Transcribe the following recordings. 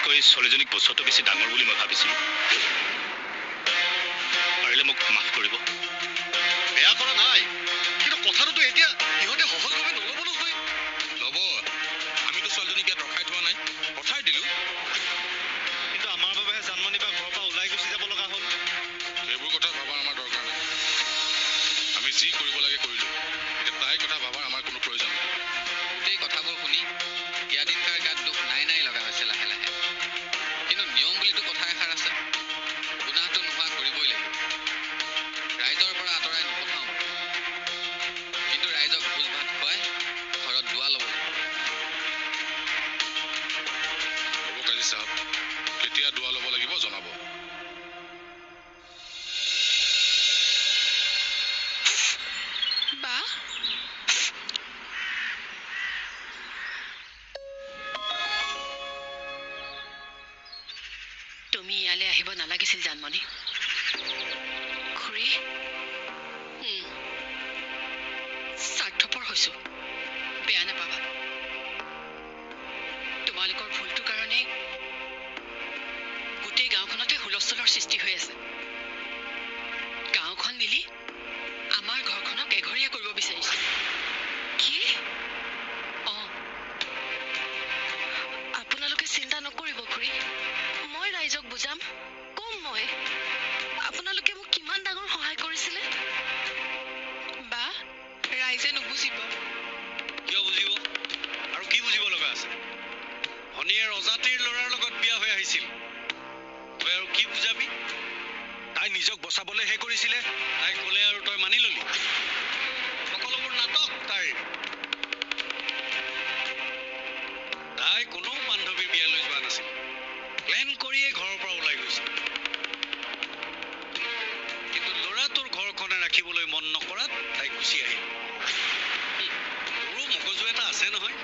কৈ ছোৱালীজনীক বছৰটো বেছি ডাঙৰ বুলি মই ভাবিছিলোঁ। পাৰিলে মোক মাফ কৰিব। বেয়া কৰা নাই, কিন্তু কথাটোতো এতিয়া ইহঁতে সহজভাৱে নল'ব নহয়। ল'ব। আমিতো ছোৱালীজনীক ইয়াত ৰখাই থোৱা নাই, পঠাই দিলোঁ। কিন্তু আমাৰ বাবেহে জানমণি বা ঘৰৰ পৰা ওলাই গুচি যাব লগা হ'ল। সেইবোৰ কথা ভাবাৰ আমাৰ দৰকাৰ নাই। আমি যি কৰিব লাগে কৰিলোঁ। এতিয়া তাইৰ কথা ভাবাৰ আমাৰ কোনো প্ৰয়োজন নাই। গোটেই কথাবোৰ শুনি জ্ঞানীকাৰ গাত দুখ নাই নাই লগা হৈছে লাহে লাহে। কিন্তু নিয়ম বুলিতো কথা এষাৰ আছে, গুনাহটো নোহোৱা কৰিবই লাগিব। ৰাইজৰ পৰা আঁতৰাই নপঠাওঁ, কিন্তু ৰাইজক ভোজ ভাত খুৱাই ঘৰত দুৱা ল'ব লাগিব। হ'ব কাজী চাহাব, কেতিয়া দুৱা ল'ব লাগিব জনাব। বা তুমি ইয়ালৈ আহিব নালাগিছিল জানমণি। খুৰী স্বাৰ্থপৰ হৈছো, বেয়া নাপাবা। তোমালোকৰ ভুলটোৰ কাৰণে গোটেই গাঁওখনতে হুলস্থুলৰ সৃষ্টি হৈ আছে। গাঁওখন মিলি আমাৰ ঘৰখনক এঘৰীয়া কৰিব বিচাৰিছে। কি? আপোনালোকে চিন্তা নকৰিব খুৰী, মই ৰাইজক বুজাম, কম মই। আপোনালোকে মোক কিমান ডাঙৰ সহায় কৰিছিলে। বা ৰাইজে নুবুজিব। কিয় বুজিব? আৰু কি বুজিব লগা আছে? ভনীয়ে ৰজাতিৰ ল'ৰাৰ লগত বিয়া হৈ আহিছিল, তই আৰু কি বুজাবি? তাই নিজক বচাবলৈহে কৰিছিলে, তাই ক'লে আৰু তই মানি ললি। সকলোবোৰ নাটক তাইৰ। তাই কোনো বান্ধৱীৰ বিয়ালৈ যোৱা নাছিল, প্লেন কৰিয়ে ঘৰৰ পৰা ওলাই গৈছিল। কিন্তু ল'ৰাটোৰ ঘৰখনে ৰাখিবলৈ মন নকৰাত তাই গুচি আহিল। মোৰো মগজু এটা আছে নহয়।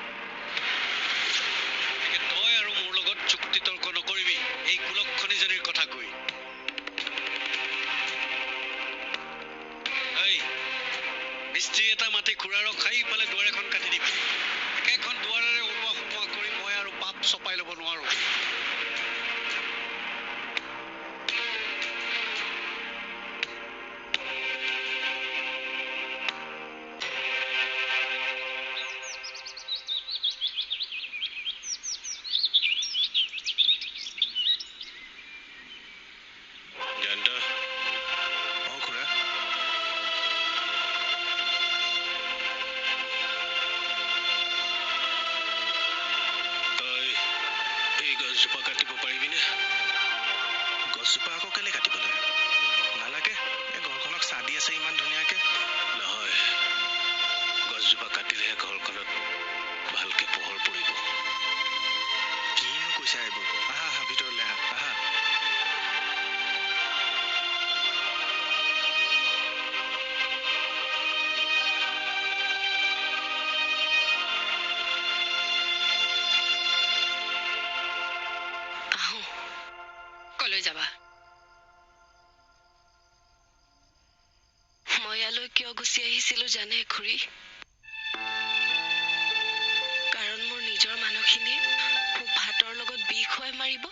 গতিকে তই আৰু মোৰ লগত চুক্তি তৰ্ক নকৰিবি এই কুলক্ষণীজনীৰ কথা কৈ। মিস্ত্ৰী এটা মাতি খুৰাৰক খাই ইফালে দুৱাৰ এখন কাটি দিবি। একেখন দুৱাৰেৰে ওলোৱা সোমোৱা কৰি মই আৰু পাপ চপাই ল'ব নোৱাৰো। গছজোপা কাটিব পাৰিবিনে? গছজোপা আকৌ কেলে কাটিব লাগে? নালাগে, এই ঘৰখনক ছাঁ দি আছে ইমান ধুনীয়াকে। নহয়, গছজোপা কাটিলেহে ঘৰখনত ভালকে পোহৰ পৰিব। কিনো কৈছা এইবোৰ? আহা আহা ভিতৰলৈ আহা, আহা। কলৈ যাবা? মই ইয়ালৈ কিয় গুচি আহিছিলো জানে খুৰী? কাৰণ মোৰ নিজৰ মানুহখিনি মোক ভাতৰ লগত বিষ খুৱাই মাৰিব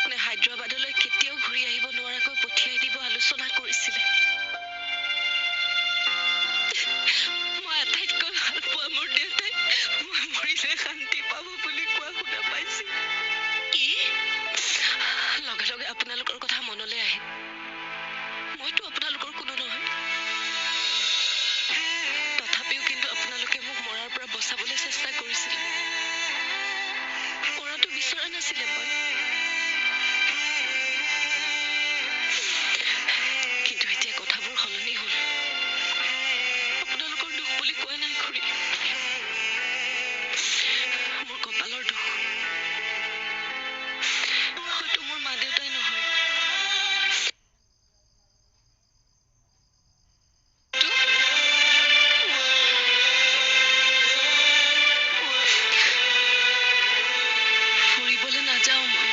নে হায়দৰাবাদলৈ কেতিয়াও ঘূৰি আহিব নোৱাৰাকৈ পঠিয়াই দিব আলোচনা কৰিছিলে। মই আটাইতকৈ ভাল পোৱা মোৰ দেউতাই মই মৰিলে শান্তি পাব বুলি কোৱা শুনা পাইছিল। কি? লগে লগে আপোনালোকৰ কথা মনলৈ আহে। মইতো আপোনালোকৰ কোনো নহয়। তথাপিও কিন্তু আপোনালোকে মোক মৰাৰ পৰা বচাবলৈ চেষ্টা কৰিছিলে। মৰাটো বিচৰা নাছিলে মই। কিন্তু এতিয়া কথাবোৰ সলনি হ'ল। আপোনালোকৰ দুখ বুলি কোৱা নাই খুৰী, মোৰ কপালৰ দুখ। হয়তো মোৰ মা দেউতাই নহয়, ফুৰিবলৈ নাযাওঁ মই।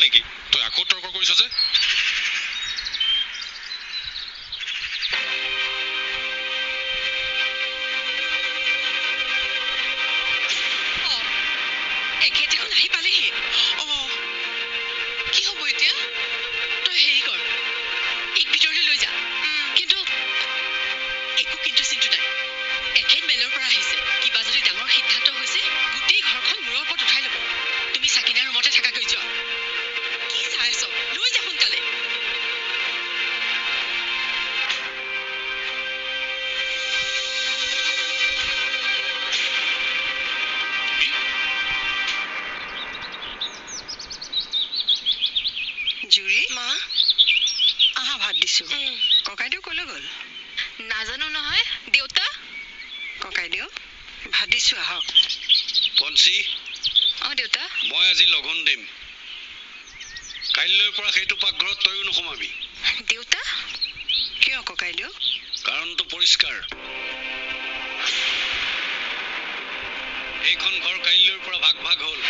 নেকি? তই আকৌ তৰ্ক কৰিছ যে? এখেত দেখোন আহি পালেহি। কি হ'ব এতিয়া? তই হেৰি কৰ, এইক ভিতৰলৈ লৈ যা। কিন্তু একো কিন্তু চিন্তু নাই। এখেত মেলৰ পৰা আহিছে। কিবা যদি ডাঙৰ সিদ্ধান্ত হৈছে গোটেই ঘৰখন মূৰৰ ওপৰত উঠাই ল'ব। তুমি চাকিনাৰ ৰুমতে থাকাকৈ যোৱা। কি চাই আছ? লৈ যা সোনকালে। জুৰি মা, আহা ভাত দিছো। ককাইদেউ কলৈ গ'ল? নাজানো নহয়। দেউতা? ককাইদেউ ভাত দিছো, আহক। বঞ্চি, দেউতা। মই আজি লঘোণ দিম। কাইলৈৰ পৰা সেইটো পাকঘৰত তয়ো নোসোমাবি। দেউতা? কিয় ককাইদেউ? কাৰণটো পৰিষ্কাৰ। এইখন ঘৰ কাইলৈৰ পৰা ভাগ ভাগ হ'ল।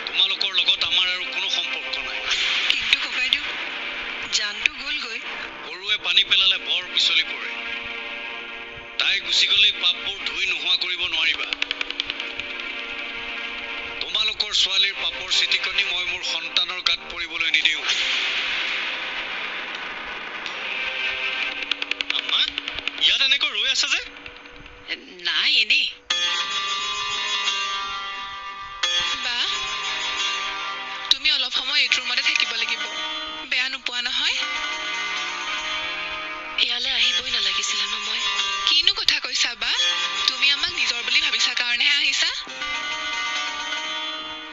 তোমালোকৰ লগত আমাৰ আৰু কোনো সম্পৰ্ক নাই। কিন্তু ককাইদেউ, জানটো গ'লগৈ। সৰুৱে পানী পেলালে বৰ পিছলি পৰে। তাই গুচি গ'লেই পাপবোৰ ধুই নোহোৱা কৰিব নোৱাৰিবা। তোমালোকৰ ছোৱালীৰ পাপৰ চিটিকনি মই মোৰ সন্তানৰ গাত পৰিবলৈ নিদিওঁ। আম্মা, ইয়াত এনেকৈ ৰৈ আছা যে? নাই, এনেই। বা, তুমি অলপ সময় এইটো ৰুমতে থাকিব লাগিব। বেয়া নোপোৱা নহয়? ইয়ালৈ আহিবই নালাগিছিলে ন মই। কিনো কথা কৈছা বা? তুমি আমাক নিজৰ বুলি ভাবিছা কাৰণেহে আহিছা।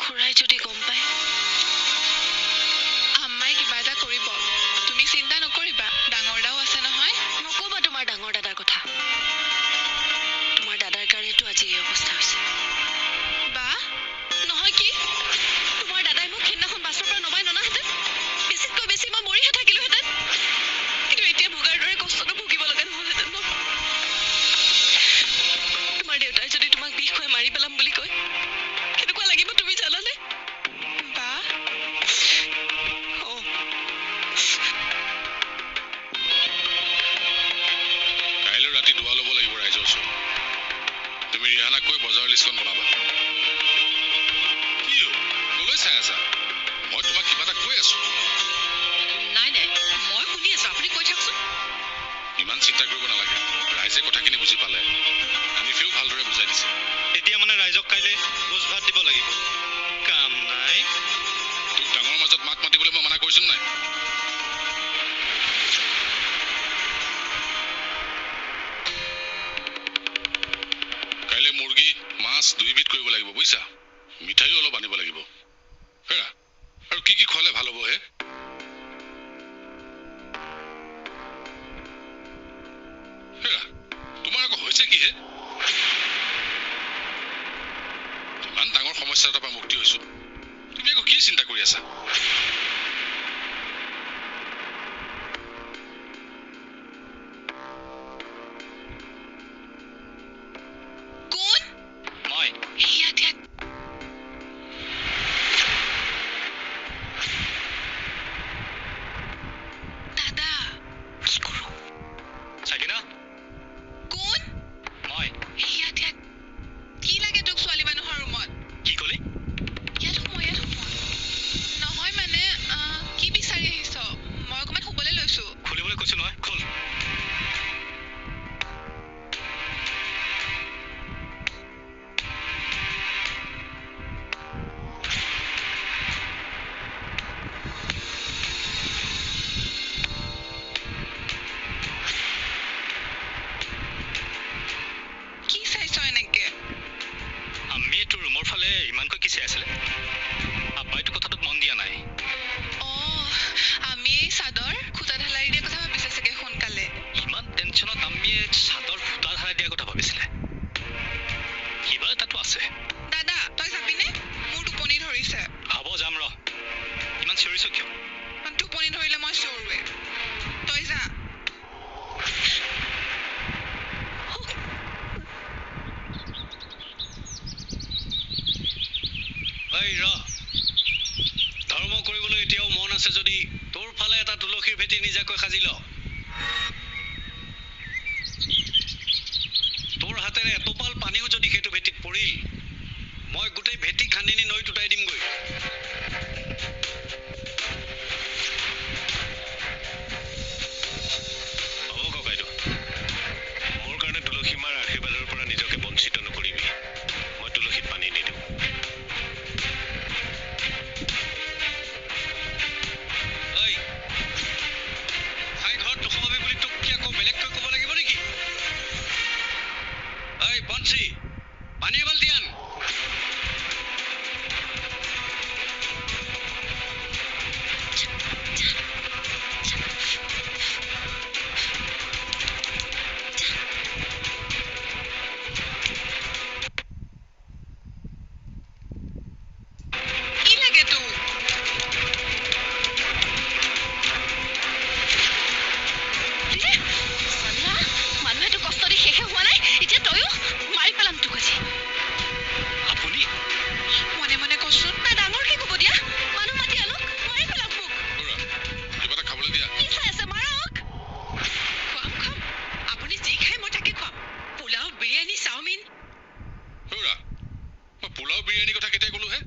খুৰাই যদি গম পায়, আম্মাই কিবা এটা কৰিব। তুমি চিন্তা নকৰিবা, ডাঙৰ দাও আছে নহয়। নকবা তোমাৰ ডাঙৰ দাদাৰ কথা। তোমাৰ দাদাৰ কাৰণেতো আজি এই অৱস্থা হৈছে। বা, নহয় কি? তোমাৰ দাদাই মোক সেইদিনাখন বাছৰ পৰা নমাই ননাহেঁতেন বেছিতকৈ বেছি মই মৰিহে থাকিলোহেঁতেন। কিন্তু এতিয়া ভোগাৰ দৰে কষ্টটো ভুগিব লগা নহ'লহেঁতেন ন। তোমাৰ দেউতাই যদি তোমাক বিষ খুৱাই মাৰি পেলাম বুলি কয়, কেনেকুৱা লাগিব তুমি জানানে? বা, কাইলৈ ৰাতি দুৱা ল'ব লাগিব ৰাইজৰ ওচৰত। তুমি ৰিহানাক কৈ বজাৰ লিষ্টখন বনাবা। কি হ'ল? কলৈ চাই আছা? মই তোমাক কিবা এটা কৈ আছো। নাই নাই, মই শুনি আছো, আপুনি কৈ থাকচোন। ইমান চিন্তা কৰিব নালাগে। ৰাইজে কথাখিনি বুজি পালে। হানিফেও ভালদৰে বুজাই দিছে। এতিয়া মানে ৰাইজক কাইলৈ ভোজ ভাত দিব লাগিব। কাম নাই। তোক ডাঙৰ মাজত মাত মাতিবলৈ মই মানা কৰিছো নাই? কাইলৈ মুৰ্গী, মাছ দুইবিধ কৰিব লাগিব, বুজিছা? মিঠাইও অলপ আনিব লাগিব। হেৰা, আৰু কি কি খোৱালে ভাল হ'ব হে? হেৰা, তোমাৰ আকৌ হৈছে কি হে? ইমান ডাঙৰ সমস্যা এটাৰ পৰা মুক্তি হৈছো, তুমি আকৌ কি চিন্তা কৰি আছা? কোন? মই ইয়াত ইয়াত। দাদা, কি কৰো? চাকিনা, কোন? মই। ইয়াত ইয়াত। কি লাগে তোক ছোৱালী মানুহৰ ৰুমত? কি ক'লি? ইয়াত সোমোৱা, ইয়াত সোমোৱা। নহয় মানে, কি বিচাৰি আহিছ? মই অকণমান শুবলৈ লৈছো। খুলিবলৈ কৈছো নহয়, খোল। কি চাইছ এনেকে? আমি তোৰ ৰুমৰ ফালে ইমানকৈ কি চাই আছিলে? আব্বাইতো কথাটোত মন দিয়া নাই। আমি এই চাদৰ খুটা ঢালাই দিয়া কথা ভাবিছে চাগে সোনকালে। ইমান টেনশ্যনত আমি চাদৰ ফুটা ধাৰাই দিয়াৰ কথা ভাবিছিলে। কিবা এটাতো আছে। দাদা, তই যাবিনে? মোৰ টোপনি ধৰিছে। হ'ব, যাম ৰ। ইমান চিঞৰিছ কিয়? টোপনি ধৰিলে মই চিঞৰোৱে। তই যা। ঐ ৰ, আছে যদি তোৰ ফালে এটা তুলসীৰ ভেটি নিজাকৈ সাজি ল তোৰ হাতেৰে এটোপাল পানীও যদি সেইটো ভেটিত পৰিল মই গোটেই ভেটি খান্দি নি নৈত উটাই দিমগৈ হ'ব ককাইদেউ মোৰ কাৰণে তুলসী মাৰ আশীৰ্বাদৰ পৰা নিজকে বঞ্চিত নকৰিবি মই তুলসীত পানী নিদিওঁ ঐ খাই ঘৰত নোসোমাবি বুলি তোক কি আকৌ বেলেগকৈ ক'ব লাগিব নেকি ঐ বঞ্চি পানী এবাল্টি আন কি লাগে তোৰ মানুহেতো কষ্ট দি শেষে হোৱা নাই এতিয়া তয়ো মাৰি পেলাম তোক আজি আপুনি মনে মনে কচোন না ডাঙৰকে ক'ব দিয়া মানুহ মাতি আনক মাৰি পেলাম মোক খুৰা কিবা এটা খাবলৈ দিয়া কি চাই আছে মাৰক খুৱাম খুৱাম আপুনি যি খাই মই তাকে খুৱাম পোলাও বিৰিয়ানী চাওমিন খুৰা মই পোলাও বিৰিয়ানীৰ কথা কেতিয়া ক'লো হে